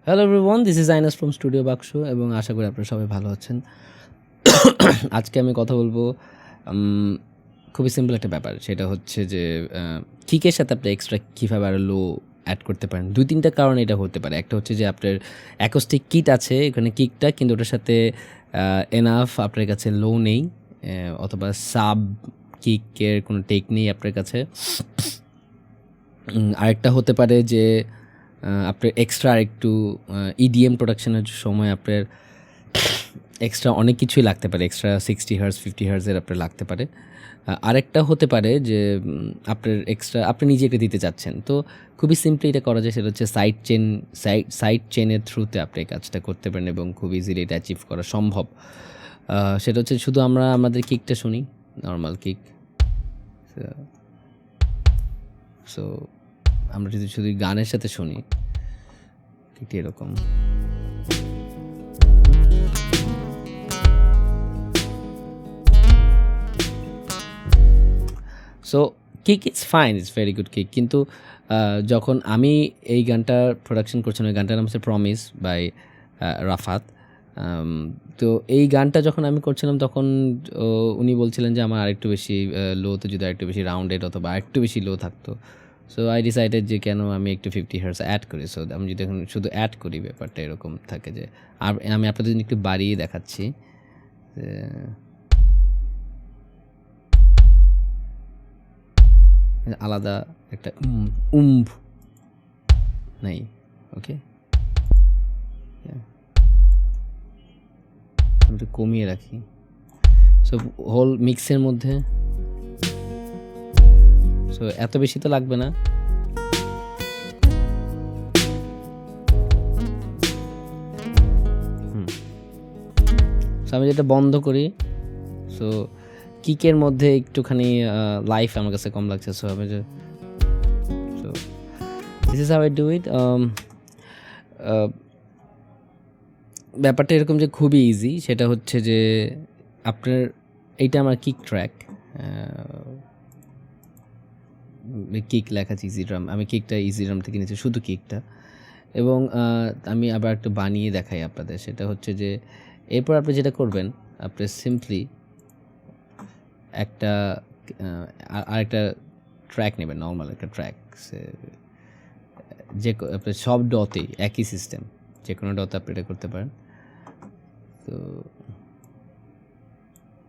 Hello everyone, this is Ainas from studio Baksho এবং আশা করি আপনারা সবাই ভালো আছেন। আজকে আমি কথা বলবো খুবই সিম্পল একটা ব্যাপার, সেটা হচ্ছে যে কিকের সাথে আপনি এক্সট্রা কীভাবে আরও লো অ্যাড করতে পারেন। 2-3টা কারণ এটা হতে পারে। একটা হচ্ছে যে আপনার অ্যাকোস্টিক কিট আছে এখানে কিকটা, কিন্তু ওটার সাথে এনাফ আপনার কাছে লো নেই, অথবা সাব কিকের কোনো টেক নেই আপনার কাছে। আরেকটা হতে পারে যে আপনার এক্সট্রা আরেকটু ইডিএম প্রোডাকশনের সময় আপনার এক্সট্রা অনেক কিছুই লাগতে পারে, এক্সট্রা 60 হার্জ 50 হার্জের আপনার লাগতে পারে। আরেকটা হতে পারে যে আপনার এক্সট্রা আপনি নিজে এটা দিতে চাচ্ছেন, তো খুবই সিম্পলি এটা করা যায়। সেটা হচ্ছে সাইড চেনের থ্রুতে আপনি এই কাজটা করতে পারেন এবং খুব ইজিলি এটা অ্যাচিভ করা সম্ভব। সেটা হচ্ছে শুধু আমরা আমাদের কিকটা শুনি, নর্মাল কিক। সো আমরা যদি শুধু গানের সাথে শুনি কিকটি এরকম। So kick is fine, it's very good kick, কিন্তু যখন আমি এই গানটা প্রোডাকশন করছিলাম, এই গানটার নাম হচ্ছে প্রমিস বাই রাফাত। তো এই গানটা যখন আমি করছিলাম তখন উনি বলছিলেন যে আমার আরেকটু বেশি লোতে যদি আরেকটু বেশি রাউন্ডেড অথবা আরেকটু বেশি লো থাকতো। সো আই ডিসাইডেড যে কেন আমি একটু 50 হার্জ অ্যাড করি। সো আমি যদি এখন শুধু অ্যাড করি, ব্যাপারটা এরকম থাকে যে, আর আমি আপনাদের জন্য একটু বাড়িয়ে দেখাচ্ছি যে আলাদা একটা নাই। ওকে, আমি একটু কমিয়ে রাখি। সো হোল মিক্সের মধ্যে সো এত বেশি তো লাগবে না। সো আমি যেটা বন্ধ করি, সো কিকের মধ্যে একটুখানি লাইফ আমার কাছে কম লাগছে। সো আমি যে so this is how I do it. ব্যাপারটা এরকম যে খুবই ইজি, সেটা হচ্ছে যে আপনার এইটা আমার কিক ট্র্যাক, কিক লেখা আছে ইজি ড্রাম, আমি কিকটা ইজি ড্রাম থেকে নিয়েছি, শুধু কিকটা। এবং আমি আবার একটু বানিয়ে দেখাই আপনাদের। সেটা হচ্ছে যে এরপর আপনি যেটা করবেন, আপনি সিম্পলি একটা আরেকটা ট্র্যাক নেবেন, নর্মাল একটা ট্র্যাক, যে আপনি সব ডতেই একই সিস্টেম, যে কোনো ডতে আপনি এটা করতে পারেন। তো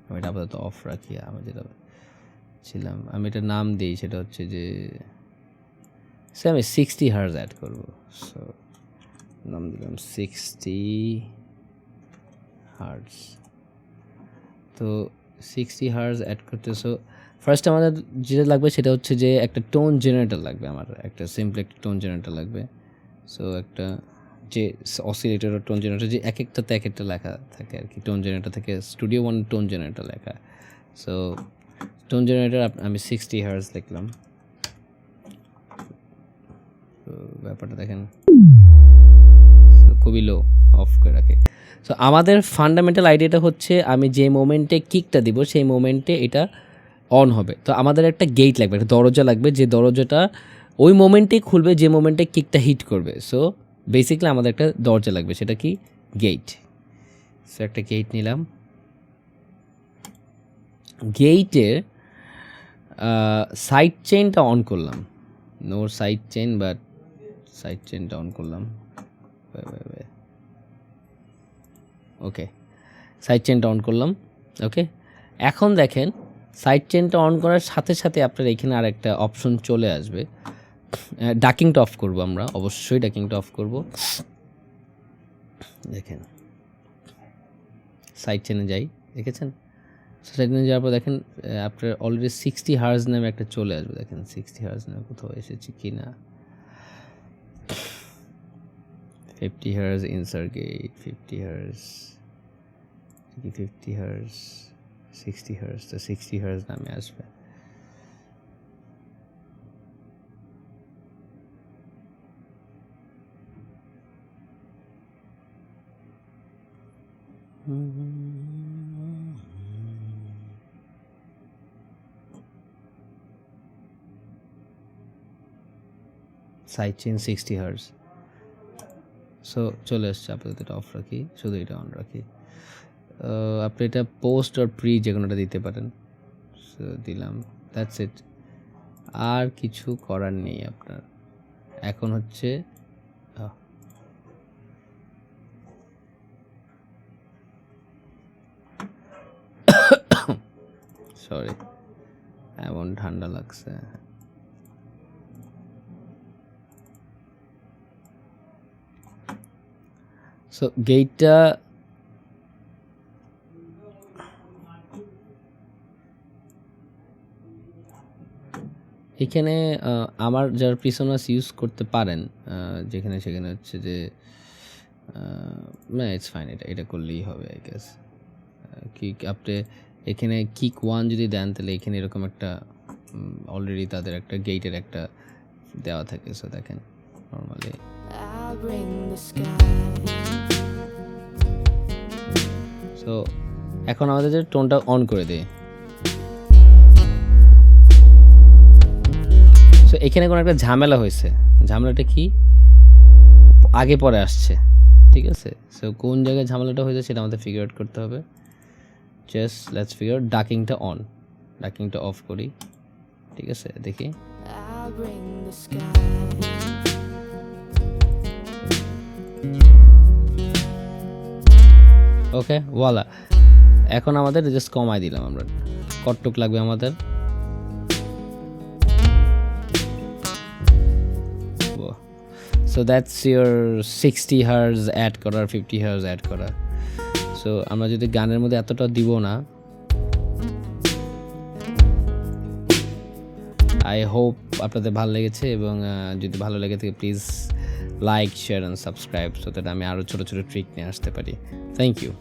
আমি এটা আপাতত অফ রাখি। আমি যেটা ছিলাম আমি এটার নাম দিই, সেটা হচ্ছে যে আমি 60 হার্জ অ্যাড করবো। সো নাম দিলাম 60 হার্জ। তো 60 হার্জ অ্যাড করতে, সো ফার্স্ট আমাদের যেটা লাগবে সেটা হচ্ছে যে একটা টোন জেনারেটর লাগবে। আমার একটা সিম্পল একটা টোন জেনারেটর লাগবে। সো একটা যে অসিলেটর টোন জেনারেটর, যে এক একটাতে এক একটা লেখা থাকে আর কি, টোন জেনারেটর থেকে স্টুডিও ওয়ান টোন জেনারেটর লেখা। সো টোন জেনারেটর আমি 60 হার্জ লিখলাম। তো ব্যাপারটা দেখেন খুবই লো, অফ করে রাখে। সো আমাদের ফান্ডামেন্টাল আইডিয়াটা হচ্ছে আমি যে মোমেন্টে কিকটা দিব সেই মোমেন্টে এটা অন হবে। তো আমাদের একটা গেট লাগবে, একটা দরজা লাগবে, যে দরজাটা ওই মোমেন্টেই খুলবে যে মোমেন্টে কিকটা হিট করবে। সো বেসিক্যালি আমাদের একটা দরজা লাগবে, সেটা কি গেট। সো একটা গেট নিলাম, গেটের সাইড চেনটা অন করলাম, no side chain but side চেনটা অন করলাম। ওকে, সাইড চেনটা অন করলাম। ওকে, এখন দেখেন সাইড চেনটা অন করার সাথে সাথে আপনার এখানে আর একটা অপশন চলে আসবে, ডাকিংটা অফ করব আমরা, অবশ্যই ডাকিংটা অফ করব। দেখেন সাইড চেনে যাই, দেখেছেন? সাইড চেনে যাওয়ার পর দেখেন আপনার অলরেডি 60 হার্জ নামে একটা চলে আসবে। দেখেন 60 হার্জ নামে কোথাও এসেছে কি না। 50 hertz insert gate, 50 hertz, 50 hertz, 60 hertz, তো 60 হার্জ নামে আসবে। Side chain 60 hertz. সো চলে আসছে, আপাতত এটা অফ রাখি, শুধু এটা অন রাখি। আপনি এটা পোস্ট আর প্রি যে কোনোটা দিতে পারেন। সো দিলাম, দ্যাটস ইট, আর কিছু করার নেই আপনার। এখন হচ্ছে সরি এমন ঠান্ডা লাগছে। সো গেটটা এখানে আমার যারা প্রিসোনাস ইউজ করতে পারেন, যেখানে সেখানে হচ্ছে যে না ইটস ফাইন, এটা করলেই হবে আই গেস। কিক আপনি এখানে কিক 1 যদি দেন তাহলে এখানে এরকম একটা অলরেডি তাদের একটা গেটের একটা দেওয়া থাকে। সো দেখেন নর্মালি সো এখন আমাদের যে টোনটা অন করে দেয়। সো এখানে কোনো একটা ঝামেলা হয়েছে, ঝামেলাটা কি আগে পরে আসছে, ঠিক আছে? সো কোন জায়গায় ঝামেলাটা হয়েছে সেটা আমাদের ফিগার আউট করতে হবে। জাস্ট লেটস ফিগার ডাকিংটা অন, ডাকিংটা অফ করি, ঠিক আছে? দেখি ওকে ওয়ালা। এখন আমাদের জাস্ট কমাই দিলাম আমরা, কতটুক লাগবে আমাদের, so that's your 60 hertz add করার, 50 হার্জ অ্যাড করা। সো আমরা যদি গানের মধ্যে এতটা দিব না, আই হোপ আপনাদের ভালো লেগেছে, এবং যদি ভালো লেগে থাকে please like, share and subscribe, so that আমি আরও ছোটো ছোটো ট্রিক নিয়ে আসতে পারি। Thank you.